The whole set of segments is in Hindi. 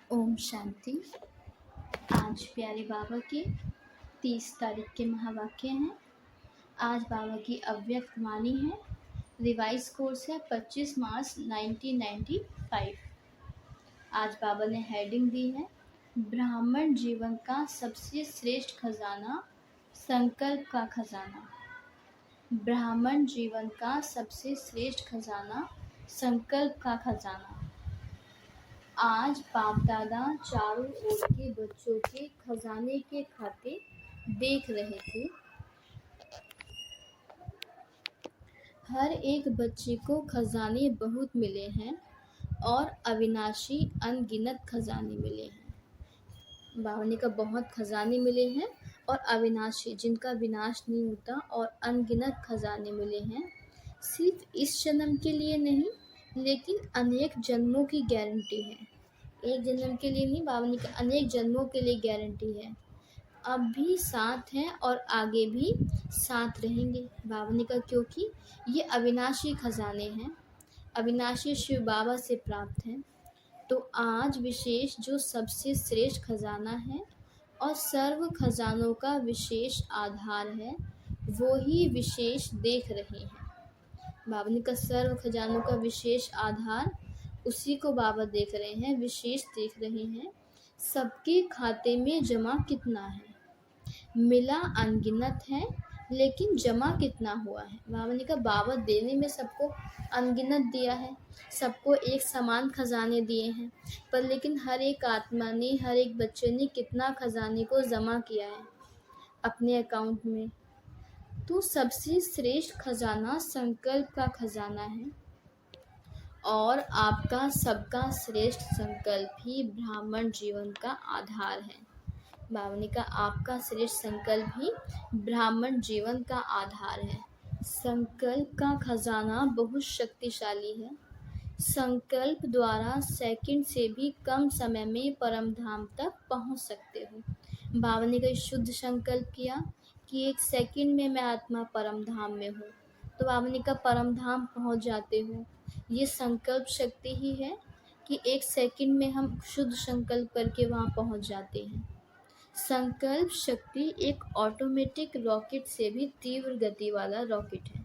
ओम शांति। आज प्यारे बाबा के 30 तारीख के महावाक्य हैं। आज बाबा की अव्यक्त वाणी है। रिवाइज कोर्स है 25 मार्च 1995। आज बाबा ने हेडिंग दी है ब्राह्मण जीवन का सबसे श्रेष्ठ खजाना, संकल्प का खजाना। ब्राह्मण जीवन का सबसे श्रेष्ठ खजाना, संकल्प का खजाना। आज बाप दादा चारों ओर के बच्चों के खजाने के खाते देख रहे थे। हर एक बच्चे को खजाने बहुत मिले हैं और अविनाशी अनगिनत खजाने मिले हैं। बाबा ने कहा बहुत खजाने मिले हैं और अविनाशी जिनका विनाश नहीं होता और अनगिनत खजाने मिले हैं। सिर्फ इस जन्म के लिए नहीं लेकिन अनेक जन्मों की गारंटी है। एक जन्म के लिए नहीं, बाबा ने कहा अनेक जन्मों के लिए गारंटी है। अब भी साथ हैं और आगे भी साथ रहेंगे। बाबा ने कहा क्योंकि ये अविनाशी खजाने हैं, अविनाशी शिव बाबा से प्राप्त हैं। तो आज विशेष जो सबसे श्रेष्ठ खजाना है और सर्व खजानों का विशेष आधार है, वो ही विशेष देख रहे हैं। बाबा ने कहा सर्व खजानों का विशेष आधार उसी को बाबा देख रहे हैं, विशेष देख रहे हैं। सबके खाते में जमा कितना है, मिला अनगिनत है लेकिन जमा कितना हुआ है। बाबा ने कहा बाबा देने में सबको अनगिनत दिया है, सबको एक समान खजाने दिए हैं, पर लेकिन हर एक आत्मा ने, हर एक बच्चे ने कितना खजाने को जमा किया है अपने अकाउंट में। तो सबसे श्रेष्ठ खजाना संकल्प का खजाना है और आपका सबका श्रेष्ठ संकल्प ही ब्राह्मण जीवन का आधार है। बाबा ने कहा आपका श्रेष्ठ संकल्प ही ब्राह्मण जीवन का आधार है। संकल्प का खजाना बहुत शक्तिशाली है। संकल्प द्वारा सेकंड से भी कम समय में परम धाम तक पहुंच सकते हो। बाबा ने कहा शुद्ध संकल्प किया कि एक सेकंड में मैं आत्मा परम धाम में हूँ, तो बाबा ने कहा परम धाम पहुँच जाते हो। ये संकल्प शक्ति ही है कि एक सेकंड में हम शुद्ध संकल्प करके वहाँ पहुँच जाते हैं। संकल्प शक्ति एक ऑटोमेटिक रॉकेट से भी तीव्र गति वाला रॉकेट है।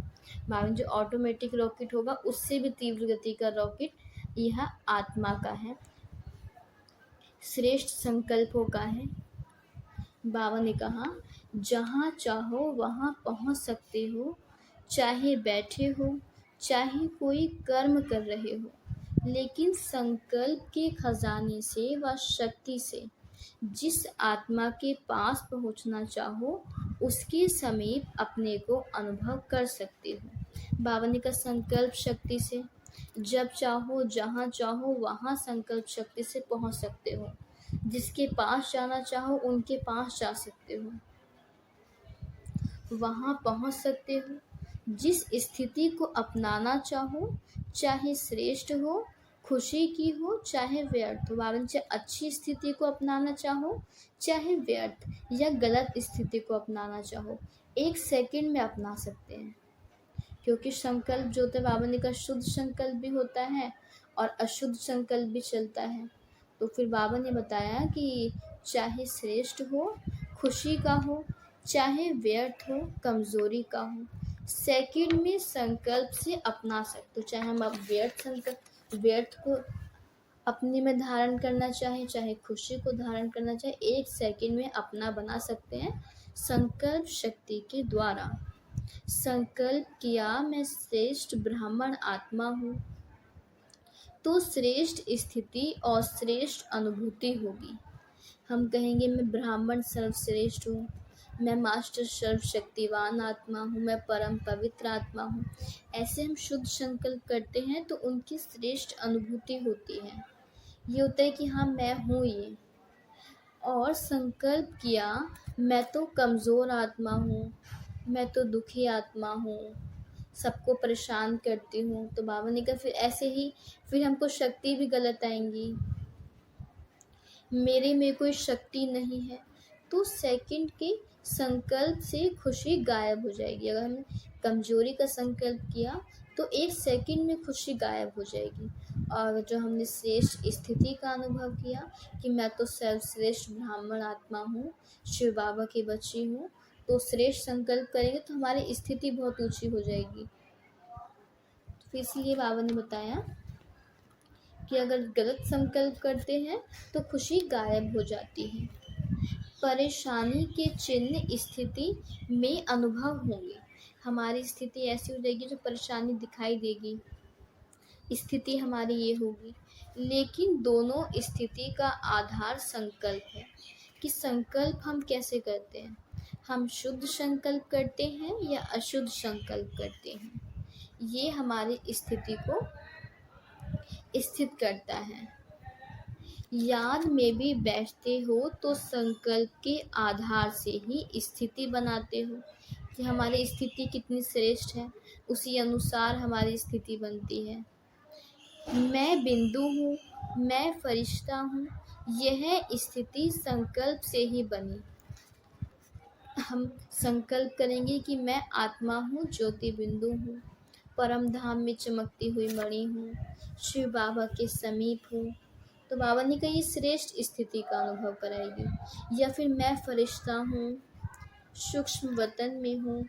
मानो जो ऑटोमेटिक रॉकेट होगा उससे भी तीव्र गति का रॉकेट यह आत्मा का है, श्रेष्ठ संकल्पों का है। बाबा ने कहा जहाँ चाहो वहाँ पहुँच सकते हो, चाहे बैठे हो चाहे कोई कर्म कर रहे हो, लेकिन संकल्प के खजाने से व शक्ति से जिस आत्मा के पास पहुंचना चाहो उसके समीप अपने को अनुभव कर सकते हो। बाबा ने कहा संकल्प शक्ति से जब चाहो जहाँ चाहो वहाँ संकल्प शक्ति से पहुंच सकते हो। जिसके पास जाना चाहो उनके पास जा सकते हो, वहाँ पहुंच सकते हो। जिस स्थिति को अपनाना चाहो, चाहे श्रेष्ठ हो, खुशी की हो, चाहे व्यर्थ हो। बाबा चाहे अच्छी स्थिति को अपनाना चाहो, चाहे व्यर्थ या गलत स्थिति को अपनाना चाहो, एक सेकंड में अपना सकते हैं। क्योंकि संकल्प जो होता है, बाबा ने कहा शुद्ध संकल्प भी होता है और अशुद्ध संकल्प भी चलता है। तो फिर बाबा ने बताया कि चाहे श्रेष्ठ हो, खुशी का हो, चाहे व्यर्थ हो, कमजोरी का हो, सेकंड में संकल्प से अपना सकते हो। चाहे हम अब व्यर्थ को अपने में धारण करना चाहे, चाहे खुशी को धारण करना चाहे, एक सेकंड में अपना बना सकते हैं संकल्प शक्ति के द्वारा। संकल्प किया मैं श्रेष्ठ ब्राह्मण आत्मा हूँ, तो श्रेष्ठ स्थिति और श्रेष्ठ अनुभूति होगी। हम कहेंगे मैं ब्राह्मण सर्वश्रेष्ठ हूँ, मैं मास्टर सर्वशक्तिवान आत्मा हूँ, मैं परम पवित्र आत्मा हूँ। ऐसे हम शुद्ध संकल्प करते हैं तो उनकी श्रेष्ठ अनुभूति होती है। ये होता है कि हाँ मैं हूँ ये। और संकल्प किया मैं तो कमज़ोर आत्मा हूँ, मैं तो दुखी आत्मा हूँ, सबको परेशान करती हूँ, तो बाबा ने कहा फिर ऐसे ही फिर हमको शक्ति भी गलत आएंगी, मेरे में कोई शक्ति नहीं है। तो सेकंड के संकल्प से खुशी गायब हो जाएगी। अगर हमने कमजोरी का संकल्प किया तो 1 सेकंड में खुशी गायब हो जाएगी। और जो हमने श्रेष्ठ स्थिति का अनुभव किया कि मैं तो सर्वश्रेष्ठ ब्राह्मण आत्मा हूँ, शिव बाबा की बच्ची हूँ, तो श्रेष्ठ संकल्प करेंगे तो हमारी स्थिति बहुत ऊँची हो जाएगी। तो इसलिए बाबा ने बताया कि अगर गलत संकल्प करते हैं तो खुशी गायब हो जाती है। परेशानी के चिन्ह स्थिति में अनुभव होंगे। हमारी स्थिति ऐसी हो जाएगी जो परेशानी दिखाई देगी, स्थिति हमारी ये होगी। लेकिन दोनों स्थिति का आधार संकल्प है कि संकल्प हम कैसे करते हैं। हम शुद्ध संकल्प करते हैं या अशुद्ध संकल्प करते हैं, ये हमारी स्थिति को स्थित करता है। याद में भी बैठते हो तो संकल्प के आधार से ही स्थिति बनाते हो कि हमारी स्थिति कितनी श्रेष्ठ है, उसी अनुसार हमारी स्थिति बनती है। मैं बिंदु हूँ, मैं फरिश्ता हूँ, यह स्थिति संकल्प से ही बनी। हम संकल्प करेंगे कि मैं आत्मा हूँ, ज्योति बिंदु हूँ, परम धाम में चमकती हुई मणि हूँ, शिव बाबा के समीप हूँ, तो बाबा ने कहा ये श्रेष्ठ स्थिति का अनुभव कराएगी। या फिर मैं फरिश्ता हूँ, सूक्ष्म वतन में हूँ,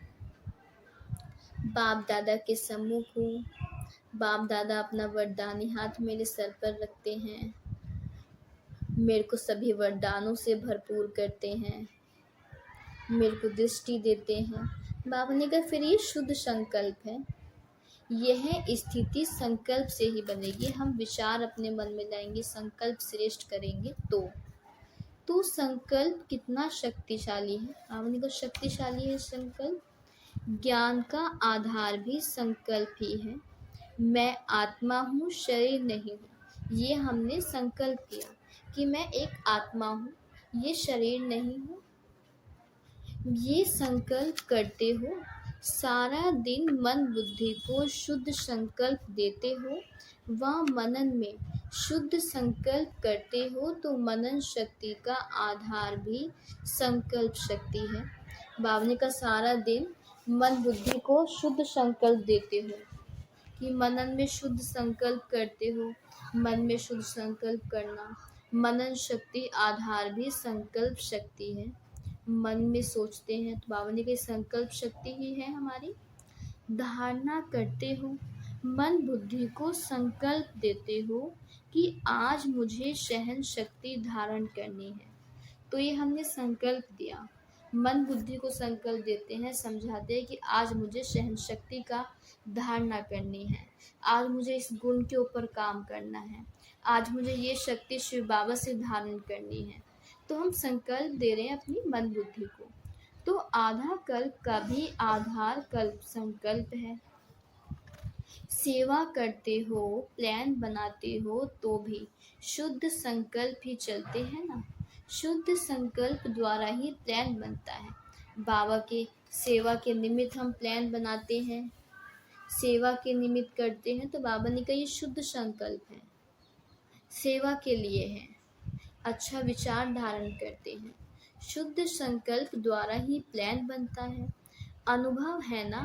बाप दादा के सम्मुख हूँ, बाप दादा अपना वरदानी हाथ मेरे सर पर रखते हैं, मेरे को सभी वरदानों से भरपूर करते हैं, मेरे को दृष्टि देते हैं। बाबा ने कहा फिर ये शुद्ध संकल्प है, यह स्थिति संकल्प से ही बनेगी। हम विचार अपने मन में लाएंगे, संकल्प श्रेष्ठ करेंगे तो संकल्प कितना शक्तिशाली है। बाबा ने कहा शक्तिशाली है संकल्प। ज्ञान का आधार भी संकल्प ही है। मैं आत्मा हूँ, शरीर नहीं हूँ। ये हमने संकल्प किया कि मैं एक आत्मा हूँ, ये शरीर नहीं हूँ। ये संकल्प करते हो, सारा दिन मन बुद्धि को शुद्ध संकल्प देते हो, वह मनन में शुद्ध संकल्प करते हो, तो मनन शक्ति का आधार भी संकल्प शक्ति है। बाबा का सारा दिन मन बुद्धि को शुद्ध संकल्प देते हो कि मनन में शुद्ध संकल्प करते हो। मन में शुद्ध संकल्प करना, मनन शक्ति आधार भी संकल्प शक्ति है। मन में सोचते हैं तो बाबा ने कहा संकल्प शक्ति ही है हमारी। धारणा करते हो, मन बुद्धि को संकल्प देते हो कि आज मुझे सहन शक्ति धारण करनी है, तो ये हमने संकल्प दिया। मन बुद्धि को संकल्प देते हैं, समझाते हैं कि आज मुझे सहन शक्ति का धारणा करनी है, आज मुझे इस गुण के ऊपर काम करना है, आज मुझे ये शक्ति शिव बाबा से धारण करनी है। तो हम संकल्प दे रहे हैं अपनी मन बुद्धि को। तो आधा कल्प का भी आधार कल्प संकल्प है। सेवा करते हो, प्लान बनाते हो, तो भी शुद्ध संकल्प ही चलते हैं ना। शुद्ध संकल्प द्वारा ही प्लान बनता है। बाबा के सेवा के निमित्त हम प्लान बनाते हैं, सेवा के निमित्त करते हैं, तो बाबा ने कहा ये शुद्ध संकल्प है, सेवा के लिए है, अच्छा विचार धारण करते हैं। शुद्ध संकल्प द्वारा ही प्लान बनता है। अनुभव है ना,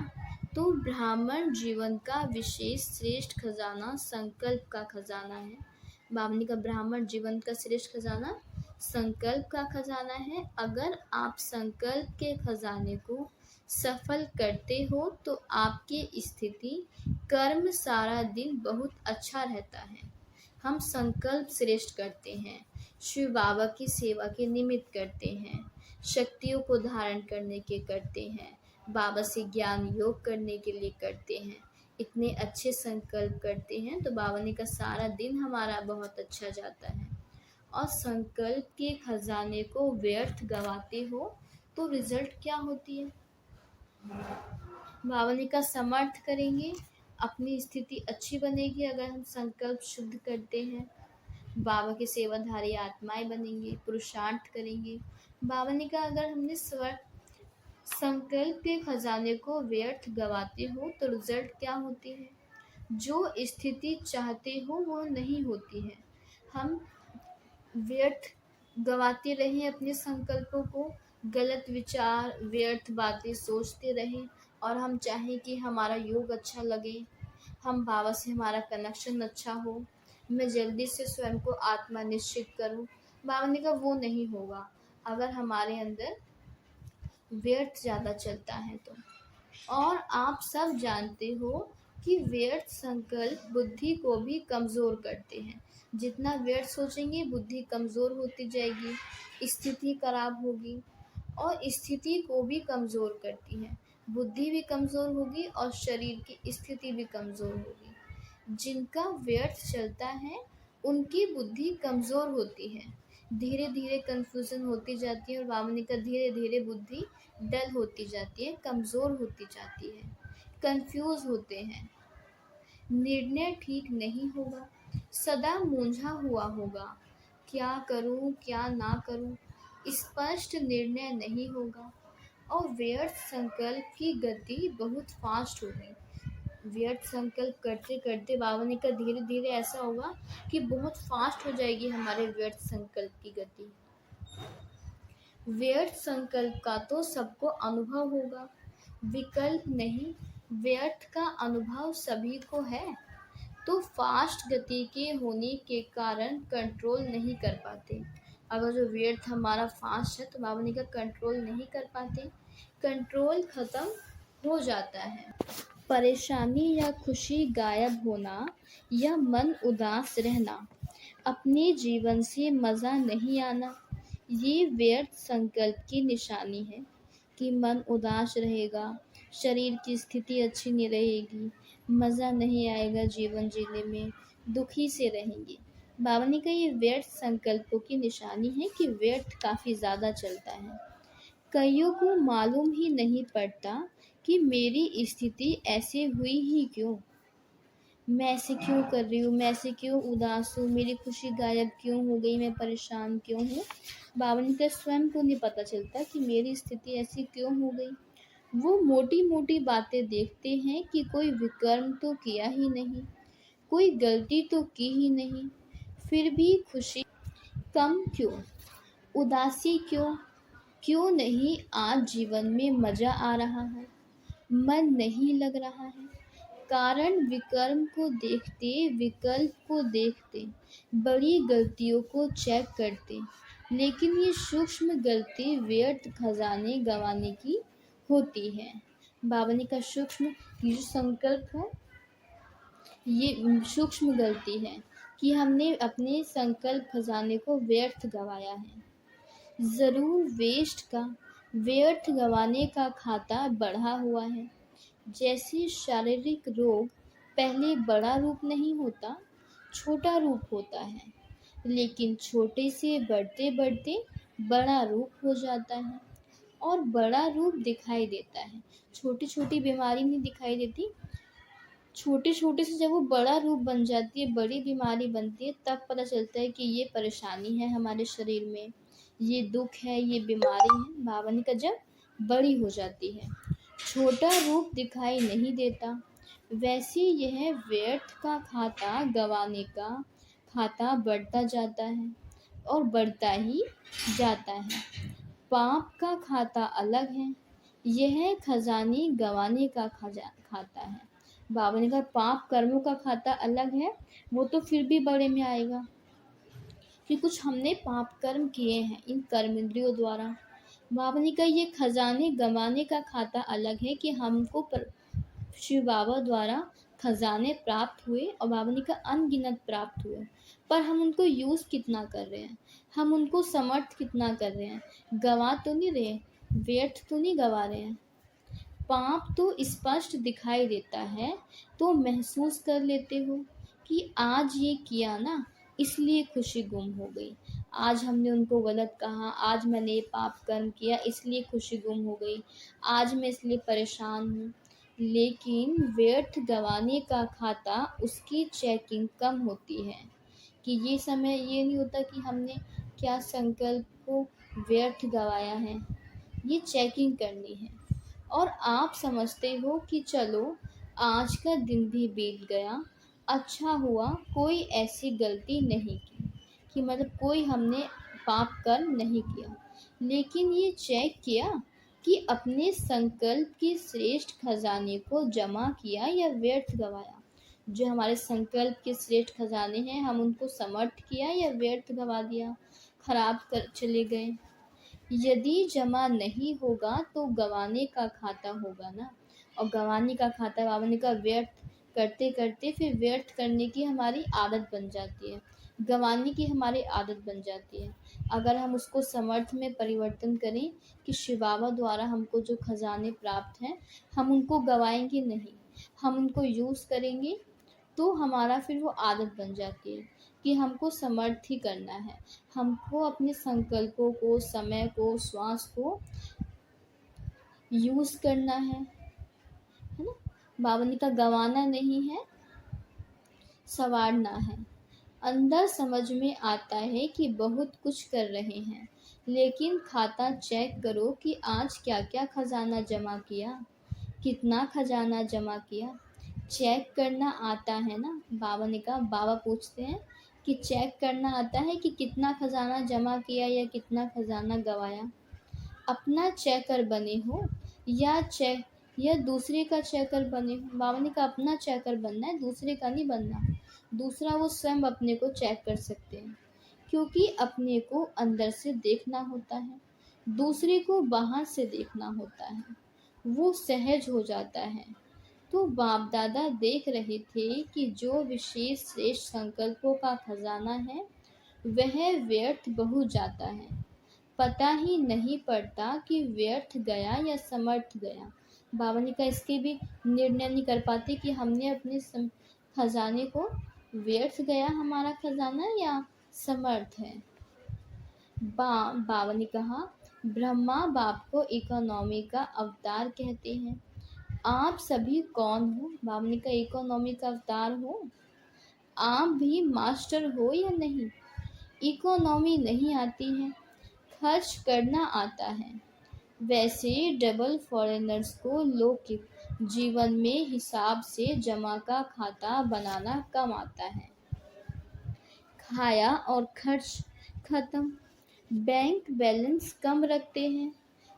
तो ब्राह्मण जीवन का विशेष श्रेष्ठ खजाना संकल्प का खजाना है। बाबा का ब्राह्मण जीवन का श्रेष्ठ खजाना संकल्प का खजाना है। अगर आप संकल्प के खजाने को सफल करते हो तो आपकी स्थिति कर्म सारा दिन बहुत अच्छा रहता है। हम संकल्प श्रेष्ठ करते हैं, शिव बाबा की सेवा के निमित्त करते हैं, शक्तियों को धारण करने के करते हैं, बाबा से ज्ञान योग करने के लिए करते हैं, इतने अच्छे संकल्प करते हैं, तो बाबा ने का सारा दिन हमारा बहुत अच्छा जाता है। और संकल्प के खजाने को व्यर्थ गवाते हो तो रिजल्ट क्या होती है। बाबा ने का समर्थ करेंगे, अपनी स्थिति अच्छी बनेगी अगर हम संकल्प शुद्ध करते हैं। बाबा के सेवाधारी आत्माएं बनेंगे, पुरुषार्थ करेंगे। बाबा ने कहा अगर हमने संकल्प के खजाने को व्यर्थ गवाते हो तो रिजल्ट क्या होती है, जो स्थिति चाहते हो वो नहीं होती है। हम व्यर्थ गवाते रहें अपने संकल्पों को, गलत विचार व्यर्थ बातें सोचते रहें और हम चाहें कि हमारा योग अच्छा लगे, हम बाबा से हमारा कनेक्शन अच्छा हो, मैं जल्दी से स्वयं को आत्मा निश्चित करूं। बाबा ने कहा वो नहीं होगा अगर हमारे अंदर व्यर्थ ज़्यादा चलता है तो। और आप सब जानते हो कि व्यर्थ संकल्प बुद्धि को भी कमज़ोर करते हैं। जितना व्यर्थ सोचेंगे बुद्धि कमज़ोर होती जाएगी, स्थिति खराब होगी और स्थिति को भी कमज़ोर करती है। बुद्धि भी कमज़ोर होगी और शरीर की स्थिति भी कमज़ोर होगी। जिनका व्यर्थ चलता है उनकी बुद्धि कमज़ोर होती है, धीरे धीरे कन्फ्यूज़न होती जाती है और वामनी का धीरे धीरे बुद्धि डल होती जाती है, कमज़ोर होती जाती है, कंफ्यूज होते हैं, निर्णय ठीक नहीं होगा, सदा मूंझा हुआ होगा, क्या करूं क्या ना करूं, स्पष्ट निर्णय नहीं होगा और व्यर्थ संकल्प की गति बहुत फास्ट होगी। व्यर्थ संकल्प करते करते बाबा ने कहा धीरे धीरे ऐसा होगा कि बहुत फास्ट हो जाएगी हमारे व्यर्थ संकल्प की गति। व्यर्थ संकल्प का तो सबको अनुभव होगा, विकल्प नहीं, व्यर्थ का अनुभव सभी को है। तो फास्ट गति के होने के कारण कंट्रोल नहीं कर पाते। अगर जो व्यर्थ हमारा फास्ट है तो बाबा ने कहा कंट्रोल नहीं कर पाते, कंट्रोल खत्म हो जाता है। परेशानी या खुशी गायब होना या मन उदास रहना, अपने जीवन से मज़ा नहीं आना, ये व्यर्थ संकल्प की निशानी है कि मन उदास रहेगा, शरीर की स्थिति अच्छी नहीं रहेगी, मज़ा नहीं आएगा जीवन जीने में, दुखी से रहेंगे। बाबा ने कहा ये व्यर्थ संकल्पों की निशानी है कि व्यर्थ काफ़ी ज़्यादा चलता है। कईयों को मालूम ही नहीं पड़ता कि मेरी स्थिति ऐसे हुई ही क्यों, मैं ऐसे क्यों कर रही हूँ, मैं ऐसे क्यों उदास हूँ, मेरी खुशी गायब क्यों हो गई, मैं परेशान क्यों हूँ। बाबा ने कहा स्वयं को नहीं पता चलता कि मेरी स्थिति ऐसी क्यों हो गई। वो मोटी मोटी बातें देखते हैं कि कोई विकर्म तो किया ही नहीं, कोई गलती तो की ही नहीं, फिर भी खुशी कम क्यों, उदासी क्यों, क्यों नहीं आज जीवन में मज़ा आ रहा है, मन नहीं लग रहा है। कारण विकर्म को देखते, विकल्प को देखते, बड़ी गलतियों को चेक करते, लेकिन ये सूक्ष्म गलती व्यर्थ खजाने गंवाने की होती है। बाबा ने कहा सूक्ष्म, ये जो संकल्प है ये सूक्ष्म गलती है कि हमने अपने संकल्प खजाने को व्यर्थ गंवाया है। ज़रूर वेस्ट का, व्यर्थ गंवाने का खाता बढ़ा हुआ है। जैसे शारीरिक रोग पहले बड़ा रूप नहीं होता, छोटा रूप होता है, लेकिन छोटे से बढ़ते बढ़ते बड़ा रूप हो जाता है और बड़ा रूप दिखाई देता है। छोटी छोटी बीमारी नहीं दिखाई देती, छोटे छोटे से जब वो बड़ा रूप बन जाती है, बड़ी बीमारी बनती है, तब पता चलता है कि ये परेशानी है हमारे शरीर में, ये दुख है, ये बीमारी है। बाबा ने कहा जब बड़ी हो जाती है, छोटा रूप दिखाई नहीं देता। वैसे यह व्यर्थ का खाता गंवाने का खाता बढ़ता जाता है और बढ़ता ही जाता है। पाप का खाता अलग है, यह खजाने गंवाने का खाता है। बाबा ने कहा पाप कर्मों का खाता अलग है, वो तो फिर भी बड़े में आएगा कि कुछ हमने पाप कर्म किए हैं इन कर्म इंद्रियों द्वारा। बाबा ने कहा ये खजाने गंवाने का खाता अलग है कि हमको शिव बाबा द्वारा खजाने प्राप्त हुए और बाबा ने कहा अनगिनत प्राप्त हुए, पर हम उनको यूज़ कितना कर रहे हैं, हम उनको समर्थ कितना कर रहे हैं, गंवा तो नहीं रहे, व्यर्थ तो नहीं गंवा रहे हैं। पाप तो स्पष्ट दिखाई देता है, तो महसूस कर लेते हो कि आज ये किया ना इसलिए खुशी गुम हो गई, आज हमने उनको गलत कहा, आज मैंने ये पाप कर्म किया इसलिए खुशी गुम हो गई, आज मैं इसलिए परेशान हूँ। लेकिन व्यर्थ गंवाने का खाता उसकी चेकिंग कम होती है कि ये समय ये नहीं होता कि हमने क्या संकल्प को व्यर्थ गंवाया है, ये चेकिंग करनी है। और आप समझते हो कि चलो आज का दिन भी बीत गया, अच्छा हुआ कोई ऐसी गलती नहीं की, कि मतलब कोई हमने पाप कर्म नहीं किया, लेकिन ये चेक किया कि अपने संकल्प के श्रेष्ठ खजाने को जमा किया या व्यर्थ गवाया। जो हमारे संकल्प के श्रेष्ठ खजाने हैं, हम उनको समर्थ किया या व्यर्थ गवा दिया, खराब कर चले गए। यदि जमा नहीं होगा तो गंवाने का खाता होगा ना, और गंवाने का खाता गंवाने का व्यर्थ करते करते फिर व्यर्थ करने की हमारी आदत बन जाती है, गंवाने की हमारी आदत बन जाती है। अगर हम उसको समर्थ में परिवर्तन करें कि शिव बाबा द्वारा हमको जो खजाने प्राप्त हैं, हम उनको गंवाएंगे नहीं, हम उनको यूज़ करेंगे, तो हमारा फिर वो आदत बन जाती है कि हमको समर्थ ही करना है, हमको अपने संकल्पों को, समय को, श्वास को यूज़ करना है ना। बावनी का गंवाना नहीं है, संवारना है। अंदर समझ में आता है कि बहुत कुछ कर रहे हैं, लेकिन खाता चेक करो कि आज क्या क्या खजाना जमा किया, कितना खजाना जमा किया। चेक करना आता है ना, बाबा ने कहा। बाबा पूछते हैं कि चेक करना आता है कि कितना खजाना जमा किया या कितना खजाना गवाया। अपना चेकर बने हो या दूसरे का चेकर बने हो। बाबा ने कहा अपना चेकर बनना है, दूसरे का नहीं बनना। दूसरा वो स्वयं अपने को चेक कर सकते हैं, क्योंकि अपने को अंदर से देखना होता है, दूसरे को बाहर से देखना होता है, वो सहज हो जाता है। तो बाप दादा देख रहे थे कि जो विशेष श्रेष्ठ संकल्पों का खजाना है वह व्यर्थ बहुत जाता है, पता ही नहीं पड़ता कि व्यर्थ गया या समर्थ गया। बाबा ने कहा इसके भी निर्णय नहीं कर पाते कि हमने अपने खजाने को व्यर्थ गया हमारा खजाना या समर्थ है। बाबा ने कहा ब्रह्मा बाप को इकोनॉमी का अवतार कहते हैं। आप सभी कौन हो? बाबा ने कहा इकोनॉमी का अवतार हो। आप भी मास्टर हो या नहीं? इकोनॉमी नहीं आती है, खर्च करना आता है। वैसे डबल फॉरेनर्स को लौकिक जीवन में हिसाब से जमा का खाता बनाना कम आता है। खाया और खर्च खत्म, बैंक बैलेंस कम रखते हैं,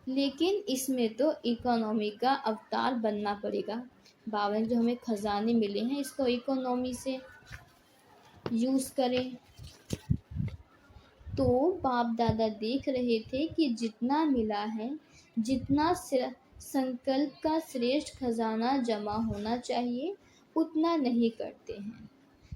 लेकिन इसमें तो इकोनॉमी का अवतार बनना पड़ेगा। बाबा ने जो हमें खजाने मिले हैं इसको इकोनॉमी से यूज़ करें। तो बाप दादा देख रहे थे कि जितना मिला है, जितना संकल्प का श्रेष्ठ खजाना जमा होना चाहिए, उतना नहीं करते हैं।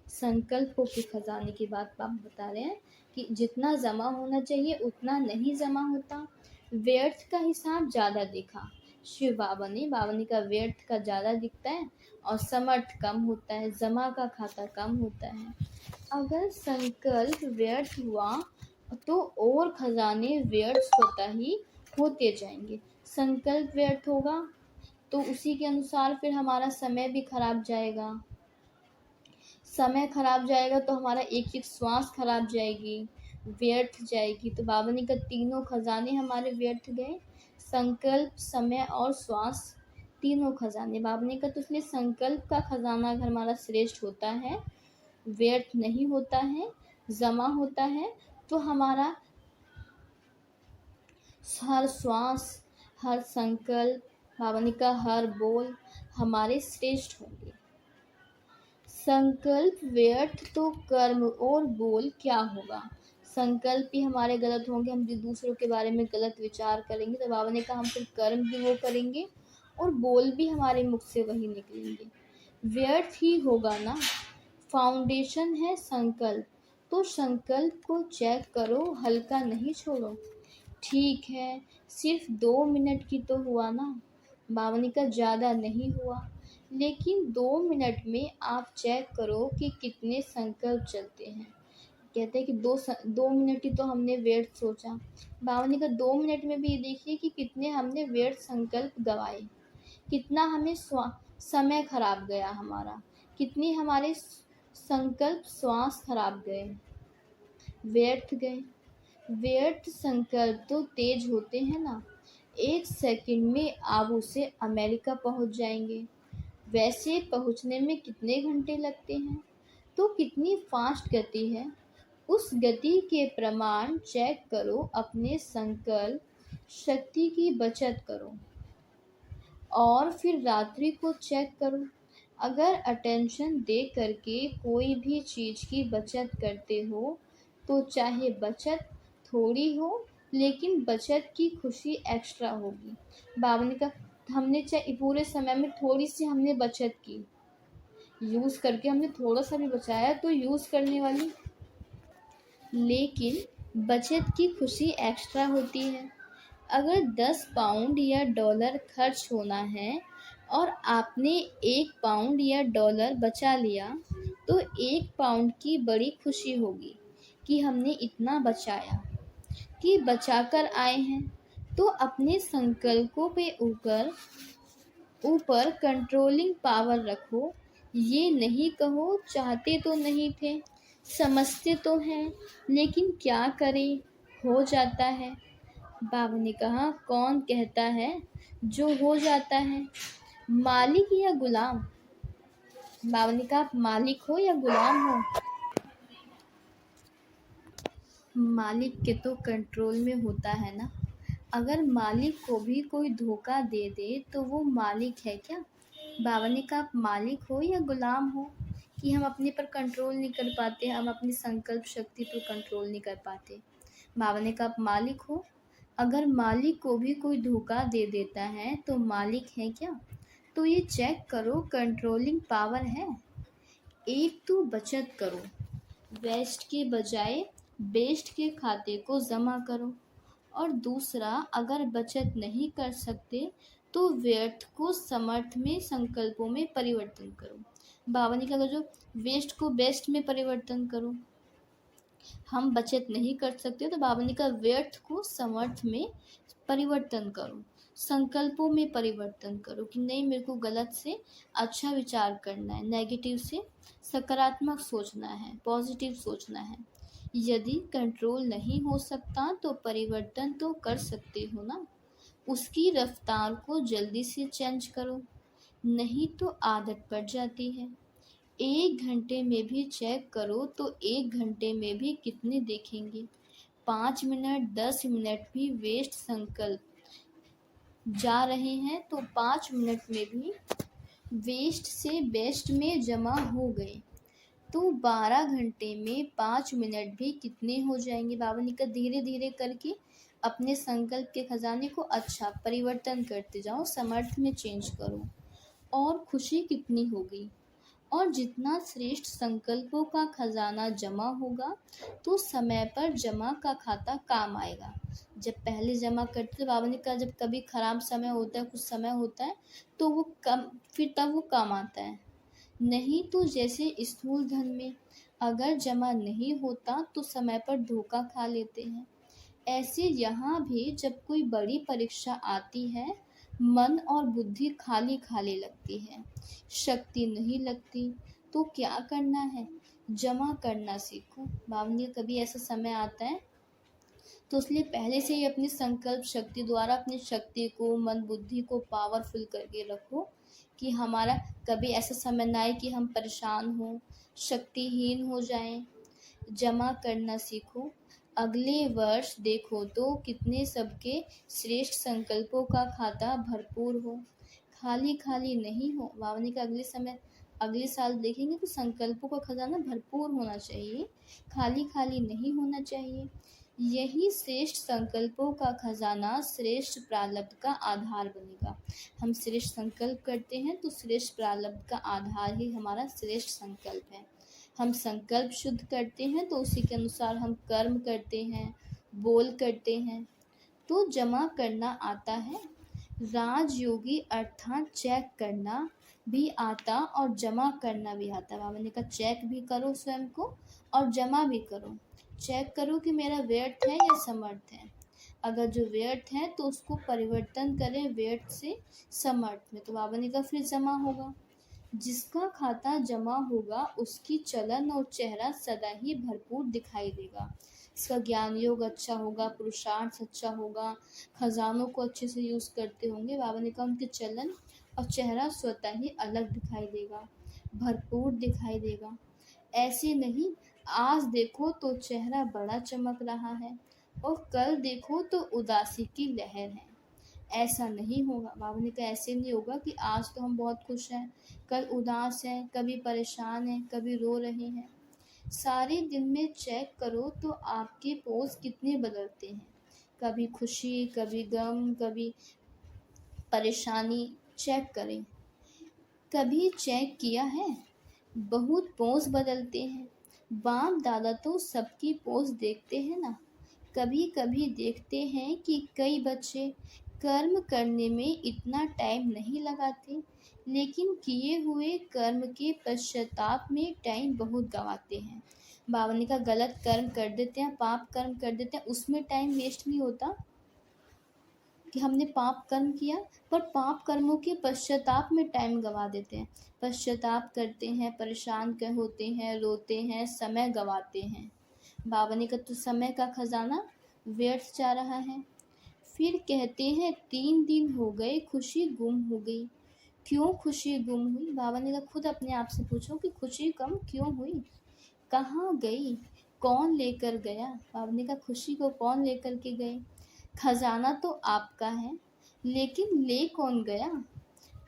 संकल्पों के खजाने की बात बाप बता रहे हैं कि जितना जमा होना चाहिए उतना नहीं जमा होता। व्यर्थ का हिसाब ज़्यादा दिखा शिव बाबा ने का व्यर्थ का ज़्यादा दिखता है और समर्थ कम होता है, जमा का खाता कम होता है। अगर संकल्प व्यर्थ हुआ तो और खजाने व्यर्थ स्वतः ही होते जाएंगे। संकल्प व्यर्थ होगा तो उसी के अनुसार फिर हमारा समय भी खराब जाएगा, समय खराब जाएगा तो हमारा एक एक श्वास खराब जाएगी, व्यर्थ जाएगी। तो बाबा ने कहा तीनों खजाने हमारे व्यर्थ गए, संकल्प, समय और श्वास, तीनों खजाने। बाबा ने कहा तो इसलिए संकल्प का खजाना अगर हमारा श्रेष्ठ होता है, व्यर्थ नहीं होता है, जमा होता है, तो हमारा हर श्वास, हर संकल्प, बाबा ने कहा हर बोल हमारे श्रेष्ठ होंगे। संकल्प व्यर्थ तो कर्म और बोल क्या होगा? संकल्प ही हमारे गलत होंगे, हम दूसरों के बारे में गलत विचार करेंगे, तो बाबा ने कहा हम फिर कर्म भी वो करेंगे और बोल भी हमारे मुख से वही निकलेंगे, व्यर्थ ही होगा ना। फाउंडेशन है संकल्प, तो संकल्प को चेक करो, हल्का नहीं छोड़ो। ठीक है, सिर्फ 2 मिनट की तो हुआ ना, बाबा ने कहा ज़्यादा नहीं हुआ, लेकिन 2 मिनट में आप चेक करो कि कितने संकल्प चलते हैं। कहते हैं कि 2 मिनट ही तो हमने व्यर्थ सोचा। बाबा ने कहा 2 मिनट में भी ये देखिए कि कितने हमने व्यर्थ संकल्प गवाए, कितना हमें समय खराब गया हमारा, कितने हमारे संकल्प श्वास खराब गए, व्यर्थ गए। व्यर्थ संकल्प तो तेज होते हैं ना, 1 सेकंड में आप उसे अमेरिका पहुंच जाएंगे। वैसे पहुंचने में कितने घंटे लगते हैं, तो कितनी फास्ट गति है। उस गति के प्रमाण चेक करो, अपने संकल्प शक्ति की बचत करो। और फिर रात्रि को चेक करो, अगर अटेंशन दे करके कोई भी चीज़ की बचत करते हो तो चाहे बचत थोड़ी हो लेकिन बचत की खुशी एक्स्ट्रा होगी। बाबा ने कहा हमने चाहे पूरे समय में थोड़ी सी हमने बचत की, यूज़ करके हमने थोड़ा सा भी बचाया तो यूज़ करने वाली, लेकिन बचत की खुशी एक्स्ट्रा होती है। अगर 10 पाउंड या डॉलर खर्च होना है और आपने 1 पाउंड या डॉलर बचा लिया तो 1 पाउंड की बड़ी खुशी होगी कि हमने इतना बचाया, कि बचा कर आए हैं। तो अपने संकल्पों पे ऊपर कंट्रोलिंग पावर रखो। ये नहीं कहो चाहते तो नहीं थे, समझते तो हैं, लेकिन क्या करें, हो जाता है। बाबा ने कहा कौन कहता है जो हो जाता है, मालिक या गुलाम? बाबा ने कहा आप मालिक हो या गुलाम हो? मालिक के तो कंट्रोल में होता है ना। अगर मालिक को भी कोई धोखा दे दे तो वो मालिक है क्या? बाबा ने कहा आप मालिक हो या गुलाम हो, कि हम अपने पर कंट्रोल नहीं कर पाते, हम अपनी संकल्प शक्ति पर कंट्रोल नहीं कर पाते। बाबा ने कहा आप मालिक हो। अगर मालिक को भी कोई धोखा दे देता है तो मालिक है क्या? तो ये चेक करो कंट्रोलिंग पावर है। एक तो बचत करो, वेस्ट के बजाय बेस्ट के खाते को जमा करो। और दूसरा, अगर बचत नहीं कर सकते तो व्यर्थ को समर्थ में संकल्पों में परिवर्तन करो। बाबा ने कहा जो वेस्ट को बेस्ट में परिवर्तन करो। हम बचत नहीं कर सकते तो बाबा ने कहा व्यर्थ को समर्थ में परिवर्तन करो, संकल्पों में परिवर्तन करो कि नहीं मेरे को गलत से अच्छा विचार करना है, नेगेटिव से सकारात्मक सोचना है, पॉजिटिव सोचना है। यदि कंट्रोल नहीं हो सकता तो परिवर्तन तो कर सकते हो ना, उसकी रफ्तार को जल्दी से चेंज करो, नहीं तो आदत पड़ जाती है। 1 घंटे में भी चेक करो तो 1 घंटे में भी कितने देखेंगे? 5 मिनट 10 मिनट भी वेस्ट संकल्प जा रहे हैं तो 5 मिनट में भी वेस्ट से बेस्ट में जमा हो गए तो 12 घंटे में 5 मिनट भी कितने हो जाएंगे? बाबा ने कहा धीरे धीरे करके अपने संकल्प के खजाने को अच्छा परिवर्तन करते जाओ, समर्थ में चेंज करो, और खुशी कितनी होगी। और जितना श्रेष्ठ संकल्पों का खजाना जमा होगा तो समय पर जमा का खाता काम आएगा। जब पहले जमा करते बाबा ने कहा जब कभी खराब समय होता है, कुछ समय होता है तो वो कम, फिर तब वो काम आता है। नहीं तो जैसे स्थूल धन में अगर जमा नहीं होता तो समय पर धोखा खा लेते हैं, ऐसे यहाँ भी जब कोई बड़ी परीक्षा आती है मन और बुद्धि खाली खाली लगती है, शक्ति नहीं लगती। तो क्या करना है? जमा करना सीखो। बावनी कभी ऐसा समय आता है तो इसलिए पहले से ही अपनी संकल्प शक्ति द्वारा अपनी शक्ति को, मन बुद्धि को पावरफुल करके रखो कि हमारा कभी ऐसा समय ना आए कि हम परेशान हो, शक्तिहीन हो जाएं। जमा करना सीखो। अगले वर्ष देखो तो कितने सबके श्रेष्ठ संकल्पों का खाता भरपूर हो, खाली खाली नहीं हो। भावनी का अगले साल देखेंगे तो संकल्पों का खजाना भरपूर होना चाहिए, खाली खाली नहीं होना चाहिए। यही श्रेष्ठ संकल्पों का खजाना श्रेष्ठ प्रारब्ध का आधार बनेगा। हम श्रेष्ठ संकल्प करते हैं तो श्रेष्ठ प्रारब्ध का आधार ही हमारा श्रेष्ठ संकल्प है। हम संकल्प शुद्ध करते हैं तो उसी के अनुसार हम कर्म करते हैं, बोल करते हैं, तो जमा करना आता है। राजयोगी अर्थात चेक करना भी आता और जमा करना भी आता। बाबा ने कहा चेक भी करो स्वयं को और जमा भी करो। चेक करो कि मेरा व्यर्थ है या समर्थ है। अगर जो व्यर्थ है तो उसको परिवर्तन करें व्यर्थ से समर्थ में, तो बाबा ने कहा फिर जमा होगा। जिसका खाता जमा होगा उसकी चलन और चेहरा सदा ही भरपूर दिखाई देगा। इसका ज्ञान योग अच्छा होगा, पुरुषार्थ अच्छा होगा, खजानों को अच्छे से यूज़ करते होंगे। बाबा ने कहा उनके चलन और चेहरा स्वतः ही अलग दिखाई देगा, भरपूर दिखाई देगा। ऐसे नहीं आज देखो तो चेहरा बड़ा चमक रहा है और कल देखो तो उदासी की लहर है। ऐसा नहीं होगा। बाबा ने कहा ऐसे नहीं होगा कि आज तो हम बहुत खुश हैं, कल उदास हैं, कभी परेशान हैं, कभी रो रहे हैं। सारे दिन में चेक करो तो आपके पोज कितने बदलते हैं, कभी खुशी, कभी गम, कभी परेशानी। चेक करें, कभी चेक किया है? बहुत पोज बदलते हैं। बाप दादा तो सबकी पोज देखते हैं ना। कभी कभी देखते हैं कि कई बच्चे कर्म करने में इतना टाइम नहीं लगाते, लेकिन किए हुए कर्म के पश्चाताप में टाइम बहुत गंवाते हैं। बाबा ने कहा गलत कर्म कर देते हैं, पाप कर्म कर देते हैं, उसमें टाइम वेस्ट नहीं होता कि हमने पाप कर्म किया, पर पाप कर्मों के पश्चाताप में टाइम गंवा देते हैं। पश्चाताप करते हैं, परेशान होते हैं, रोते हैं, समय गंवाते हैं। बाबा ने कहा तो समय का खजाना व्यर्थ जा रहा है। फिर कहते हैं 3 दिन हो गए, खुशी गुम हो गई। क्यों खुशी गुम हुई? बाबा ने कहा खुद अपने आप से पूछो कि खुशी कम क्यों हुई, कहाँ गई, कौन लेकर गया? बाबा ने कहा खुशी को कौन लेकर के गए? खजाना तो आपका है, लेकिन ले कौन गया?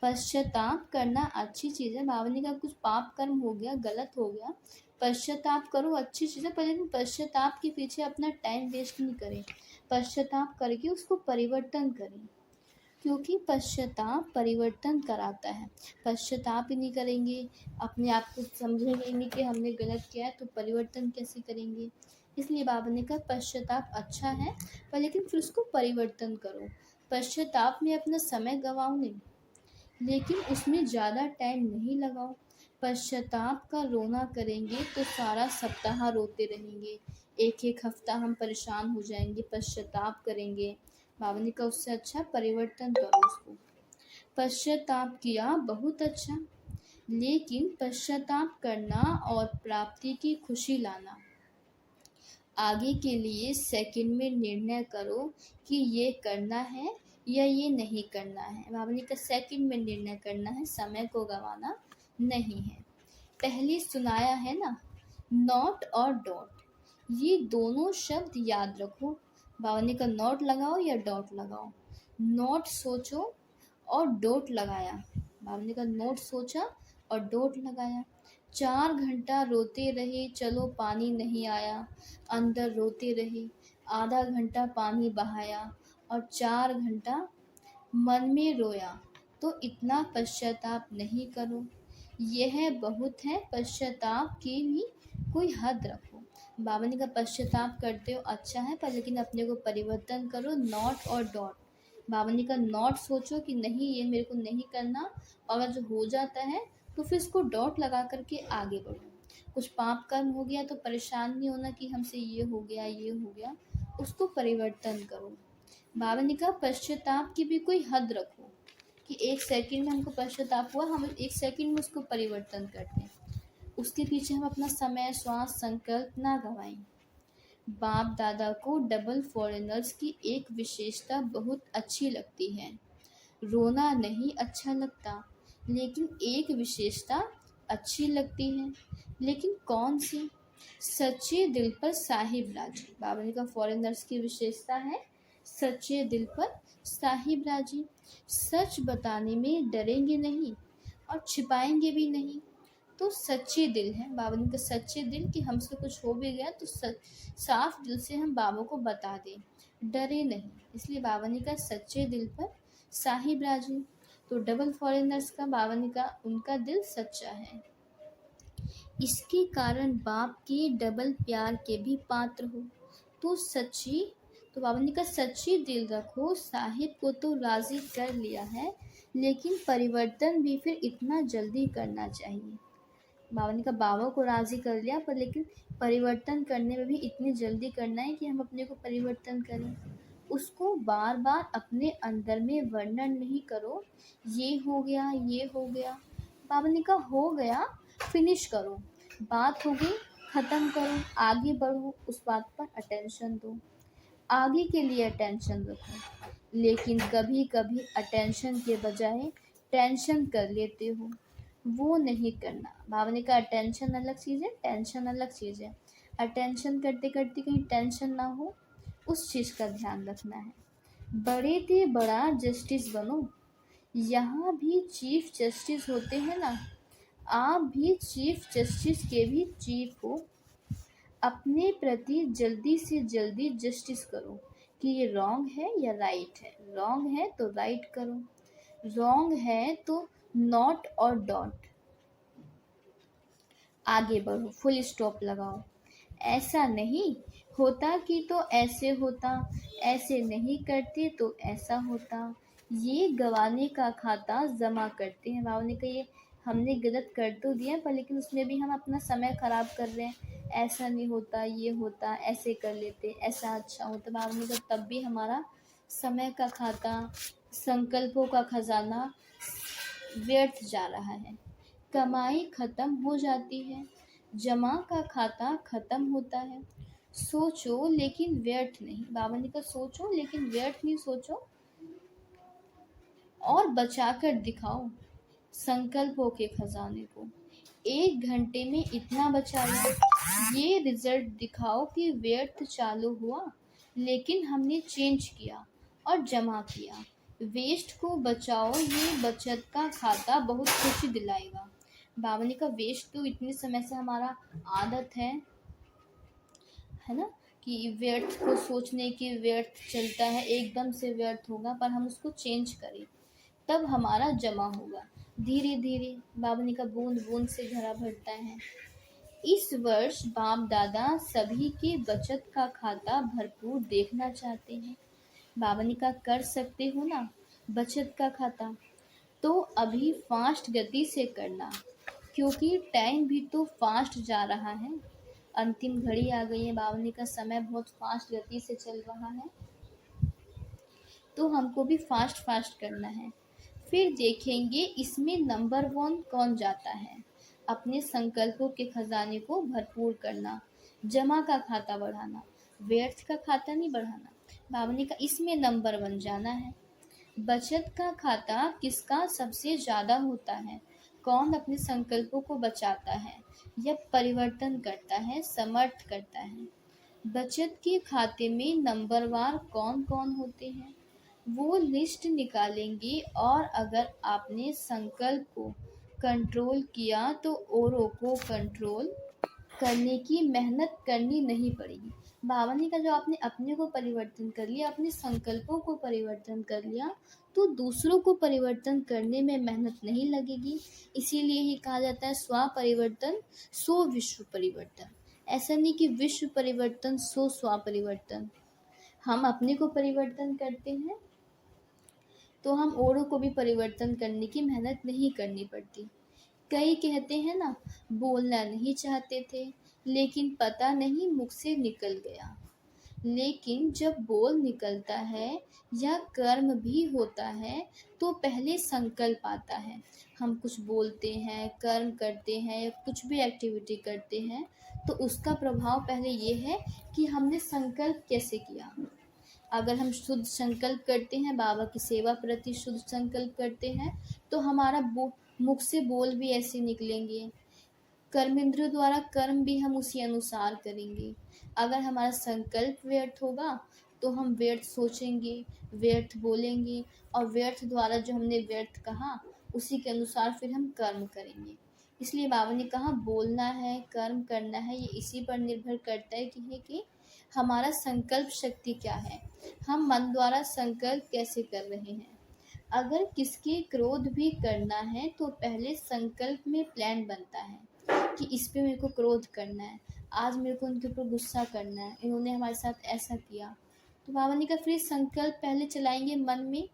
पश्चाताप करना अच्छी चीज़ है। बाबा ने कहा कुछ पाप कर्म हो गया, गलत हो गया, पश्चाताप करो, अच्छी चीज़ है, पर लेकिन पश्चाताप के पीछे अपना टाइम वेस्ट नहीं करें। पश्चाताप करके उसको परिवर्तन करें, क्योंकि पश्चाताप परिवर्तन कराता है। पश्चाताप ही नहीं करेंगे, अपने आप को समझेंगे ही नहीं कि हमने गलत किया है, तो परिवर्तन कैसे करेंगे? इसलिए बाबा ने कहा पश्चाताप अच्छा है, पर लेकिन फिर उसको परिवर्तन करो। पश्चाताप में अपना समय गंवाओ नहीं, लेकिन उसमें ज़्यादा टाइम नहीं लगाओ। पश्चाताप का रोना करेंगे तो सारा सप्ताह रोते रहेंगे, एक एक हफ्ता हम परेशान हो जाएंगे, पश्चाताप करेंगे। बाबा ने कहा उससे अच्छा परिवर्तन करो उसको। पश्चाताप किया बहुत अच्छा, लेकिन पश्चाताप करना और प्राप्ति की खुशी लाना, आगे के लिए सेकंड में निर्णय करो कि ये करना है या ये नहीं करना है। बाबा ने कहा सेकंड में निर्णय करना है, समय को गंवाना नहीं है। पहले सुनाया है ना, नॉट और डॉट, ये दोनों शब्द याद रखो। बाबा ने कहा नॉट लगाओ या डॉट लगाओ? नॉट सोचो और डॉट लगाया। बाबा ने कहा नोट सोचा और डॉट लगाया। 4 घंटा रोते रहे, चलो पानी नहीं आया, अंदर रोते रहे। आधा घंटा पानी बहाया और 4 घंटा मन में रोया, तो इतना पश्चाताप नहीं करो। यह बहुत है, पश्चाताप की भी कोई हद रखो। बाबा ने कहा पश्चाताप करते हो अच्छा है, पर लेकिन अपने को परिवर्तन करो, नॉट और डॉट। बाबा ने कहा नॉट सोचो कि नहीं ये मेरे को नहीं करना, और अगर जो हो जाता है तो फिर इसको डॉट लगा करके आगे बढ़ो। कुछ पाप कर्म हो गया तो परेशान नहीं होना कि हमसे ये हो गया, ये हो गया, उसको परिवर्तन करो। बाबा ने कहा पश्चाताप की भी कोई हद रखो कि 1 सेकंड में हमको पश्चाताप हुआ, हम 1 सेकंड में उसको परिवर्तन करते हैं। उसके पीछे हम अपना समय, श्वास, संकल्प ना गवाएं। बाप दादा को डबल फॉरेनर्स की एक विशेषता बहुत अच्छी लगती है। रोना नहीं अच्छा लगता, लेकिन एक विशेषता अच्छी लगती है। लेकिन कौन सी? सच्चे दिल पर साहिब राजी। बाबा ने कहा फॉरेनर्स की विशेषता है सच्चे दिल पर साहिब राजी। सच बताने में डरेंगे नहीं और छिपाएंगे भी नहीं, तो सच्चे दिल है। बाबा ने कहा सच्चे दिल कि हमसे कुछ हो भी गया तो साफ दिल से हम बाबा को बता दें, डरे नहीं। इसलिए बाबा ने कहा सच्चे दिल पर साहिब राजी। तो डबल फॉरेनर्स का बाबा ने कहा उनका दिल सच्चा है, इसके कारण बाप के डबल प्यार के भी पात्र हो। तो सच्ची, तो बाबा ने कहा सच्ची दिल रखो, साहिब को तो राजी कर लिया है, लेकिन परिवर्तन भी फिर इतना जल्दी करना चाहिए। बाबा ने कहा बाबा को राजी कर लिया, पर लेकिन परिवर्तन करने में भी इतनी जल्दी करना है कि हम अपने को परिवर्तन करें। उसको बार बार अपने अंदर में वर्णन नहीं करो, ये हो गया, ये हो गया। बाबा ने कहा हो गया, फिनिश करो, बात हो गई, ख़त्म करो, आगे बढ़ो, उस बात पर अटेंशन दो, आगे के लिए अटेंशन रखो। लेकिन कभी कभी अटेंशन के बजाय टेंशन कर लेते हो, वो नहीं करना। बाबा ने कहा अटेंशन अलग चीज़ है, टेंशन अलग चीज़ है। अटेंशन करते करते कहीं टेंशन ना हो, उस चीज़ का ध्यान रखना है। बड़े थे बड़ा जस्टिस बनो, यहाँ भी चीफ जस्टिस होते हैं ना, आप भी चीफ जस्टिस के भी चीफ हो। अपने प्रति जल्दी से जल्दी जस्टिस करो कि ये रॉन्ग है या राइट है। रॉन्ग है तो राइट करो, रॉन्ग है तो नॉट और डॉट आगे बढ़ो, फुल स्टॉप लगाओ। ऐसा नहीं होता कि तो ऐसे होता, ऐसे नहीं करते तो ऐसा होता। ये गंवाने का खाता जमा करते हैं। बाबा ने कहा ये हमने गलत कर तो दिया पर लेकिन उसमें भी हम अपना समय खराब कर रहे हैं। ऐसा नहीं होता, ये होता, ऐसे कर लेते, ऐसा अच्छा होता। बाबा ने कहा तब भी हमारा समय का खाता, संकल्पों का खजाना व्यर्थ जा रहा है। कमाई खत्म हो जाती है, जमा का खाता खत्म होता है। सोचो लेकिन व्यर्थ नहीं। बाबा ने कहा सोचो लेकिन व्यर्थ नहीं सोचो, और बचाकर दिखाओ संकल्पों के खजाने को। 1 घंटे में इतना बचा लो, ये रिजल्ट दिखाओ कि व्यर्थ चालू हुआ लेकिन हमने चेंज किया और जमा किया। वेस्ट को बचाओ, ये बचत का खाता बहुत खुशी दिलाएगा। बाबा ने कहा वेस्ट तो इतने समय से हमारा आदत है ना, कि व्यर्थ को सोचने की, व्यर्थ चलता है एकदम से व्यर्थ होगा, पर हम उसको चेंज करें तब हमारा जमा होगा धीरे धीरे। बाबा ने कहा बूंद बूंद से घड़ा भरता है। इस वर्ष बाप दादा सभी के बचत का खाता भरपूर देखना चाहते हैं। बाबा ने कहा कर सकते हो ना बचत का खाता, तो अभी फास्ट गति से करना, क्योंकि टाइम भी तो फास्ट जा रहा है। अंतिम घड़ी आ गई है। बाबा ने कहा समय बहुत फास्ट गति से चल रहा है, तो हमको भी फास्ट फास्ट करना है। फिर देखेंगे इसमें नंबर 1 कौन जाता है। अपने संकल्पों के खजाने को भरपूर करना, जमा का खाता बढ़ाना, व्यर्थ का खाता नहीं बढ़ाना। बाबा ने कहा इसमें नंबर 1 जाना है। बचत का खाता किसका सबसे ज़्यादा होता है? कौन अपने संकल्पों को बचाता है या परिवर्तन करता है, समर्थ करता है? बचत के खाते में नंबरवार कौन कौन होते हैं वो लिस्ट निकालेंगे, और अगर आपने संकल्प को कंट्रोल किया तो औरों को कंट्रोल करने की मेहनत करनी नहीं पड़ेगी। बाबा ने कहा जो आपने अपने को परिवर्तन कर लिया, अपने संकल्पों को परिवर्तन कर लिया, तो दूसरों को परिवर्तन करने में मेहनत नहीं लगेगी। इसीलिए ही कहा जाता है स्व परिवर्तन सो विश्व परिवर्तन। ऐसा नहीं कि विश्व परिवर्तन सो स्व परिवर्तन। हम अपने को परिवर्तन करते हैं तो हम औरों को भी परिवर्तन करने की मेहनत नहीं करनी पड़ती। कई कहते हैं ना बोलना नहीं चाहते थे लेकिन पता नहीं मुख से निकल गया। लेकिन जब बोल निकलता है या कर्म भी होता है तो पहले संकल्प आता है। हम कुछ बोलते हैं, कर्म करते हैं या कुछ भी एक्टिविटी करते हैं तो उसका प्रभाव पहले ये है कि हमने संकल्प कैसे किया। अगर हम शुद्ध संकल्प करते हैं, बाबा की सेवा प्रति शुद्ध संकल्प करते हैं, तो हमारा मुख से बोल भी ऐसे निकलेंगे। कर्मेंद्रियों द्वारा कर्म भी हम उसी अनुसार करेंगे। अगर हमारा संकल्प व्यर्थ होगा तो हम व्यर्थ सोचेंगे, व्यर्थ बोलेंगे, और व्यर्थ द्वारा जो हमने व्यर्थ कहा उसी के अनुसार फिर हम कर्म करेंगे। इसलिए बाबा ने कहा बोलना है, कर्म करना है, ये इसी पर निर्भर करता है कि हमारा संकल्प शक्ति क्या है, हम मन द्वारा संकल्प कैसे कर रहे हैं। अगर किसके क्रोध भी करना है तो पहले संकल्प में प्लान बनता है कि इस पे मेरे को क्रोध करना है, आज मेरे को उनके ऊपर गुस्सा करना है, इन्होंने हमारे साथ ऐसा किया। तो बाबा ने कहा फिर संकल्प पहले चलाएंगे मन में,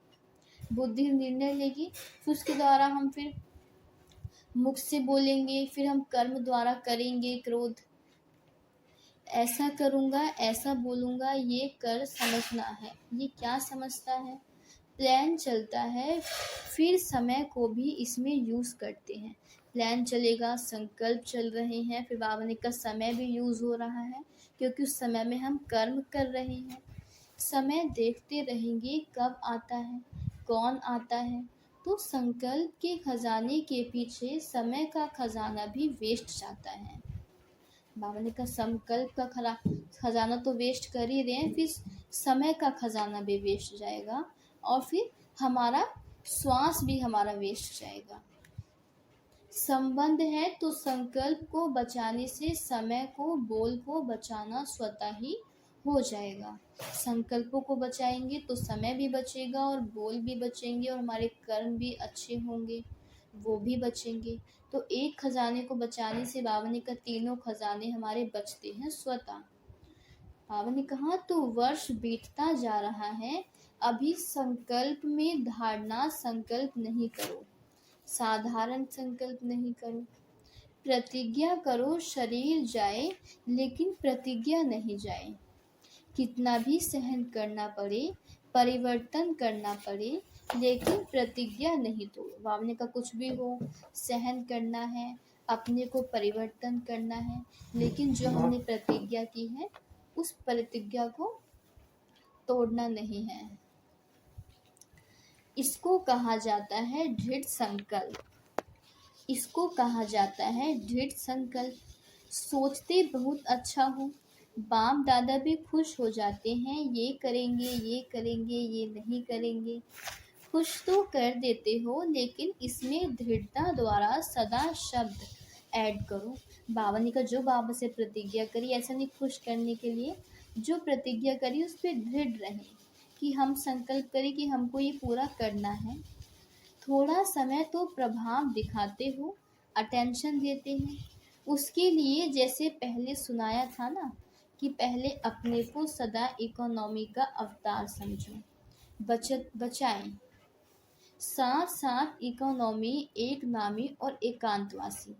बुद्धि निर्णय लेगी, फिर उसके द्वारा हम फिर मुख से बोलेंगे, फिर हम कर्म द्वारा करेंगे क्रोध। ऐसा करूँगा, ऐसा बोलूँगा, ये कर समझना है। ये क्या समझता है? प्लान चलता है, फिर समय को भी इसमें यूज़ करते हैं। प्लान चलेगा, संकल्प चल रहे हैं, फिर बाबा ने कहा समय भी यूज़ हो रहा है क्योंकि उस समय में हम कर्म कर रहे हैं। समय देखते रहेंगे कब आता है, कौन आता है। तो संकल्प के खजाने के पीछे समय का खजाना भी वेस्ट जाता है। बाबा ने कहा संकल्प का खजाना तो वेस्ट कर ही रहे हैं, फिर समय का खजाना भी वेस्ट जाएगा और फिर हमारा श्वास भी हमारा वेस्ट जाएगा। संबंध है तो संकल्प को बचाने से समय को, बोल को बचाना स्वतः ही हो जाएगा। संकल्पों को बचाएंगे तो समय भी बचेगा और बोल भी बचेंगे और हमारे कर्म भी अच्छे होंगे, वो भी बचेंगे। तो एक खजाने को बचाने से बाबा ने कहा तीनों खजाने हमारे बचते हैं स्वतः। बाबा ने कहा तो वर्ष बीतता जा रहा है, अभी संकल्प में धारणा संकल्प नहीं करो, साधारण संकल्प नहीं करो। प्रतिज्ञा करो शरीर जाए लेकिन प्रतिज्ञा नहीं जाए। कितना भी सहन करना पड़े, परिवर्तन करना पड़े, लेकिन प्रतिज्ञा नहीं तोड़ो। बाबा ने कहा कुछ भी हो, सहन करना है, अपने को परिवर्तन करना है, लेकिन जो हमने प्रतिज्ञा की है उस प्रतिज्ञा को तोड़ना नहीं है। इसको कहा जाता है दृढ़ संकल्प। इसको कहा जाता है दृढ़ संकल्प। सोचते बहुत अच्छा हो, बाप दादा भी खुश हो जाते हैं, ये करेंगे, ये करेंगे, ये नहीं करेंगे। खुश तो कर देते हो, लेकिन इसमें दृढ़ता द्वारा सदा शब्द ऐड करो। बाबा ने कहा जो बाबा से प्रतिज्ञा करी, ऐसा नहीं खुश करने के लिए, जो प्रतिज्ञा करी उस पर दृढ़ रहे कि हम संकल्प करें कि हमको ये पूरा करना है। थोड़ा समय तो प्रभाव दिखाते हो, अटेंशन देते हैं, उसके लिए जैसे पहले सुनाया था ना कि पहले अपने को सदा इकोनॉमी का अवतार समझो, बचत बचाएं। साथ साथ इकोनॉमी, एक नामी और एकांतवासी।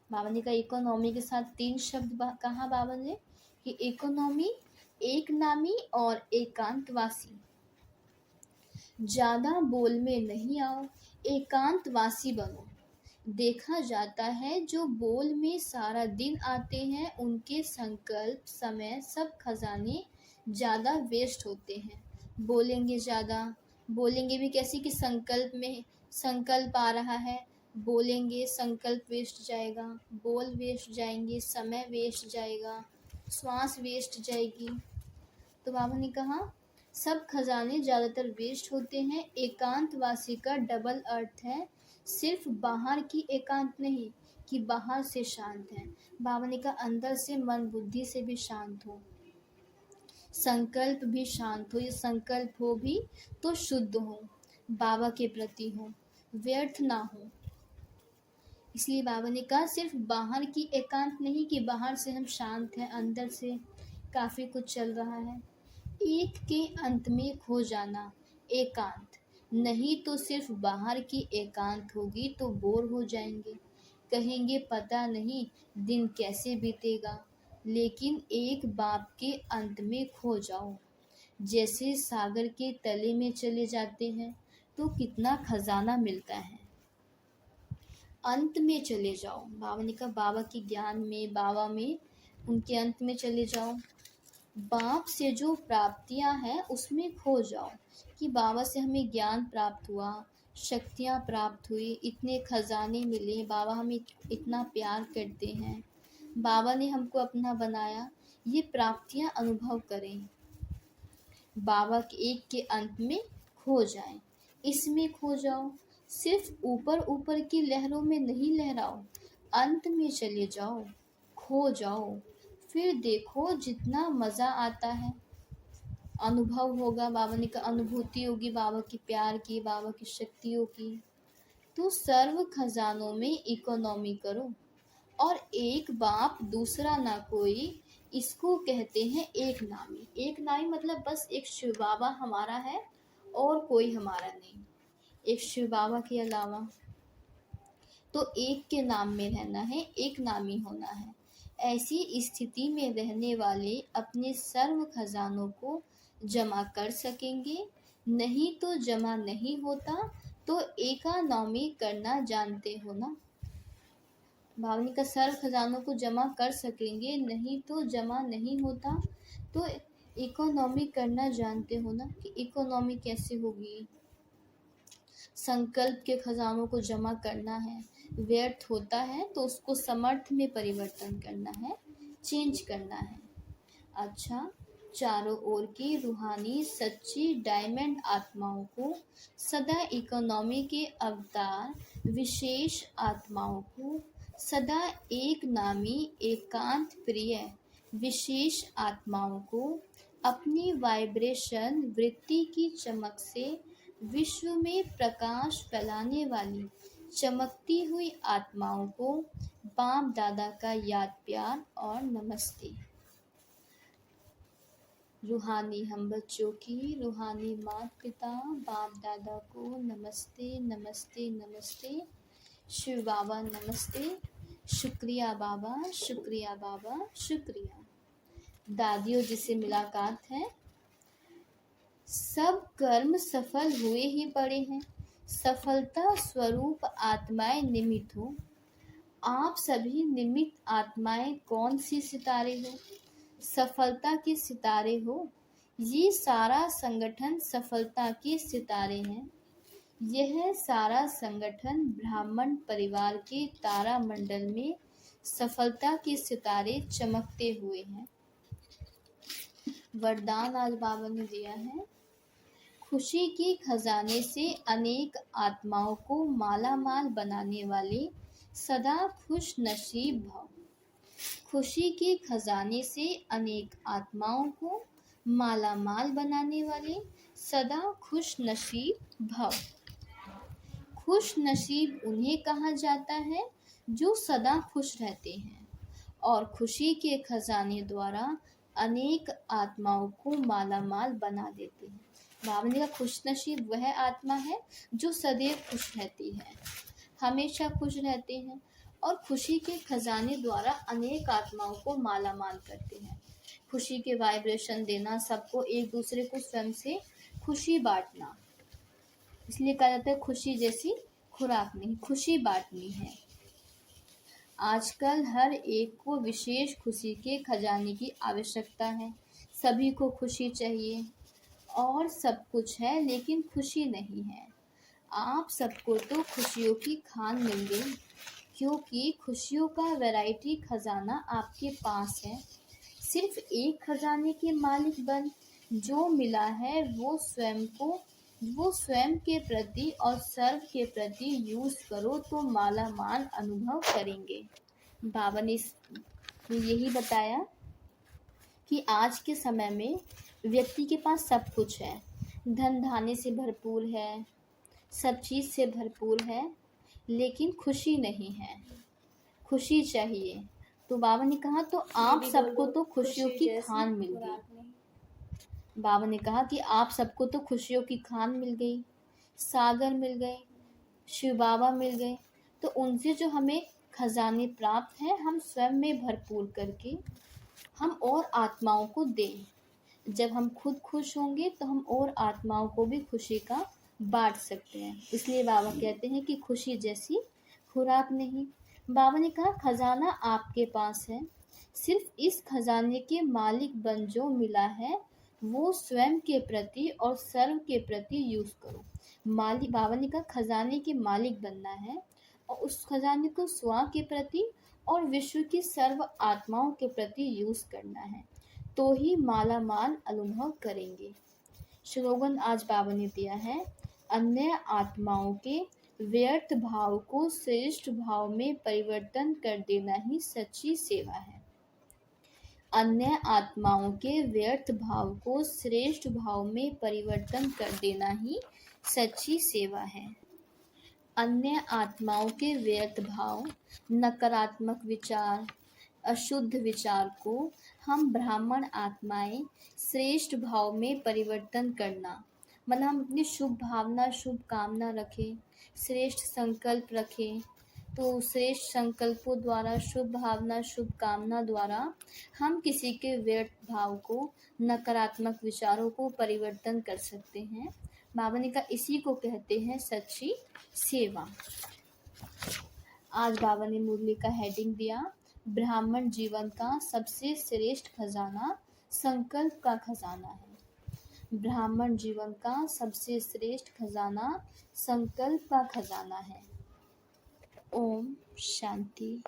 बाबा ने कहा इकोनॉमी के साथ 3 शब्द कहा बाबा ने कि इकोनॉमी, एक नामी और एकांतवासी। ज़्यादा बोल में नहीं आओ, एकांतवासी बनो। देखा जाता है जो बोल में सारा दिन आते हैं उनके संकल्प, समय, सब खजाने ज़्यादा वेस्ट होते हैं। बोलेंगे ज़्यादा, बोलेंगे भी कैसे कि संकल्प में संकल्प आ रहा है, बोलेंगे संकल्प वेस्ट जाएगा, बोल वेस्ट जाएंगे, समय वेस्ट जाएगा, श्वास वेस्ट जाएगी। तो बाबा ने कहा सब खजाने ज़्यादातर वेस्ट होते हैं। एकांतवासी का डबल अर्थ है, सिर्फ बाहर की एकांत नहीं कि बाहर से शांत है। बाबा ने कहा अंदर से मन बुद्धि से भी शांत हो, संकल्प भी शांत हो, ये संकल्प हो भी तो शुद्ध हो, बाबा के प्रति हो, व्यर्थ ना हो। इसलिए बाबा ने कहा सिर्फ बाहर की एकांत नहीं कि बाहर से हम शांत हैं, अंदर से काफ़ी कुछ चल रहा है। एक के अंत में खो जाना एकांत नहीं, तो सिर्फ बाहर की एकांत होगी तो बोर हो जाएंगे, कहेंगे पता नहीं दिन कैसे बीतेगा। लेकिन एक बाप के अंत में खो जाओ, जैसे सागर के तले में चले जाते हैं तो कितना खजाना मिलता है। अंत में चले जाओ, बाबा ने कहा बाबा के ज्ञान में, बाबा में, उनके अंत में चले जाओ। बाप से जो प्राप्तियां हैं उसमें खो जाओ कि बाबा से हमें ज्ञान प्राप्त हुआ, शक्तियां प्राप्त हुई, इतने खजाने मिले, बाबा हमें इतना प्यार करते हैं, बाबा ने हमको अपना बनाया, ये प्राप्तियां अनुभव करें। बाबा के एक के अंत में खो जाएं, इसमें खो जाओ। सिर्फ ऊपर ऊपर की लहरों में नहीं लहराओ, अंत में चले जाओ, खो जाओ, फिर देखो जितना मज़ा आता है, अनुभव होगा। बाबा ने कहा अनुभूति होगी बाबा के प्यार की, बाबा की शक्तियों की। तो सर्व खजानों में इकोनॉमी करो, और एक बाप दूसरा ना कोई, इसको कहते हैं एक नामी। एक नामी मतलब बस एक शिव बाबा हमारा है और कोई हमारा नहीं, एक शिव बाबा के अलावा। तो एक के नाम में रहना है, एक नामी होना है। ऐसी स्थिति में रहने वाले अपने सर्व खजानों को जमा कर सकेंगे, नहीं तो जमा नहीं होता। तो एकानॉमी करना जानते हो ना, भावनी का सर्व खजानों को जमा कर सकेंगे, नहीं तो जमा नहीं होता। तो इकोनॉमी करना जानते हो ना कि इकोनॉमी कैसे होगी। संकल्प के खजानों को जमा करना है, व्यर्थ होता है तो उसको समर्थ में परिवर्तन करना है, चेंज करना है। अच्छा, चारों ओर की रूहानी सच्ची डायमंड आत्माओं को, सदा इकोनॉमी के अवतार विशेष आत्माओं को, सदा एक नामी एकांत प्रिय विशेष आत्माओं को, अपनी वाइब्रेशन वृत्ति की चमक से विश्व में प्रकाश फैलाने वाली चमकती हुई आत्माओं को बाप दादा का याद प्यार और नमस्ते। रूहानी हम बच्चों की रूहानी माता पिता बाप दादा को नमस्ते नमस्ते नमस्ते। शिव बाबा नमस्ते। शुक्रिया बाबा, शुक्रिया बाबा, शुक्रिया। दादियों जिसे मुलाकात है। सब कर्म सफल हुए ही पड़े हैं, सफलता स्वरूप आत्माएं निमित्त हो। आप सभी निमित्त आत्माएं कौन सी सितारे हो? सफलता के सितारे हो। ये सारा संगठन सफलता के सितारे हैं। यह सारा संगठन ब्राह्मण परिवार के तारा मंडल में सफलता के सितारे चमकते हुए हैं। वरदान आज बाबा ने दिया है। खुशी के खजाने से अनेक आत्माओं को माला माल बनाने वाले सदा खुश नसीब भव। खुशी के खजाने से अनेक आत्माओं को माला माल बनाने वाले सदा खुश नसीब भव। खुश नसीब उन्हें कहा जाता है जो सदा खुश रहते हैं और खुशी के खजाने द्वारा अनेक आत्माओं को माला माल बना देते हैं। बाबा ने कहा खुश नसीब वह आत्मा है जो सदैव खुश रहती है, हमेशा खुश रहते हैं और खुशी के खजाने द्वारा अनेक आत्माओं को माला माल करते हैं। खुशी के वाइब्रेशन देना, सबको एक दूसरे को स्वयं से खुशी बांटना, इसलिए कहा जाता है खुशी जैसी खुराक नहीं, खुशी बांटनी है। आजकल हर एक को विशेष खुशी के खजाने की आवश्यकता है। सभी को खुशी चाहिए और सब कुछ है लेकिन खुशी नहीं है। आप सबको तो खुशियों की खान मिल गई, क्योंकि खुशियों का वैरायटी खजाना आपके पास है। सिर्फ एक खजाने के मालिक बन, जो मिला है वो स्वयं के प्रति और सर्व के प्रति यूज करो तो माला माल अनुभव करेंगे। बाबा ने यही बताया कि आज के समय में व्यक्ति के पास सब कुछ है, धन धान्य से भरपूर है, सब चीज़ से भरपूर है, लेकिन खुशी नहीं है। खुशी चाहिए तो बाबा ने कहा तो आप सबको तो खुशियों की खान मिल गई। बाबा ने कहा कि आप सबको तो खुशियों की खान मिल गई, सागर मिल गए, शिव बाबा मिल गए, तो उनसे जो हमें खजाने प्राप्त हैं हम स्वयं में भरपूर करके हम और आत्माओं को दें। जब हम खुद खुश होंगे तो हम और आत्माओं को भी खुशी का बांट सकते हैं। इसलिए बाबा कहते हैं कि खुशी जैसी खुराक नहीं। बाबा ने कहा खजाना आपके पास है, सिर्फ इस खजाने के मालिक बन, जो मिला है वो स्वयं के प्रति और सर्व के प्रति यूज करो। मालिक, बाबा ने कहा खजाने के मालिक बनना है और उस खजाने को स्व के प्रति और विश्व की सर्व आत्माओं के प्रति यूज करना है, तो ही माला माल अनुभव करेंगे। स्लोगन आज बाबा ने दिया है, अन्य आत्माओं के व्यर्थ भाव को श्रेष्ठ भाव में परिवर्तन कर देना ही सच्ची सेवा है। अन्य आत्माओं के व्यर्थ भाव को श्रेष्ठ भाव में परिवर्तन कर देना ही सच्ची सेवा है। अन्य आत्माओं के व्यर्थ भाव, नकारात्मक विचार, अशुद्ध विचार को हम ब्राह्मण आत्माएं श्रेष्ठ भाव में परिवर्तन करना, मतलब हम अपनी शुभ भावना शुभ कामना रखें, श्रेष्ठ संकल्प रखें, तो श्रेष्ठ संकल्पों द्वारा, शुभ भावना शुभ कामना द्वारा हम किसी के व्यर्थ भाव को, नकारात्मक विचारों को परिवर्तन कर सकते हैं। बाबा ने कहा इसी को कहते हैं सच्ची सेवा। आज बाबा ने मुरली का हेडिंग दिया, ब्राह्मण जीवन का सबसे श्रेष्ठ खजाना संकल्प का खजाना है। ब्राह्मण जीवन का सबसे श्रेष्ठ खजाना संकल्प का खजाना है। ओम शांति।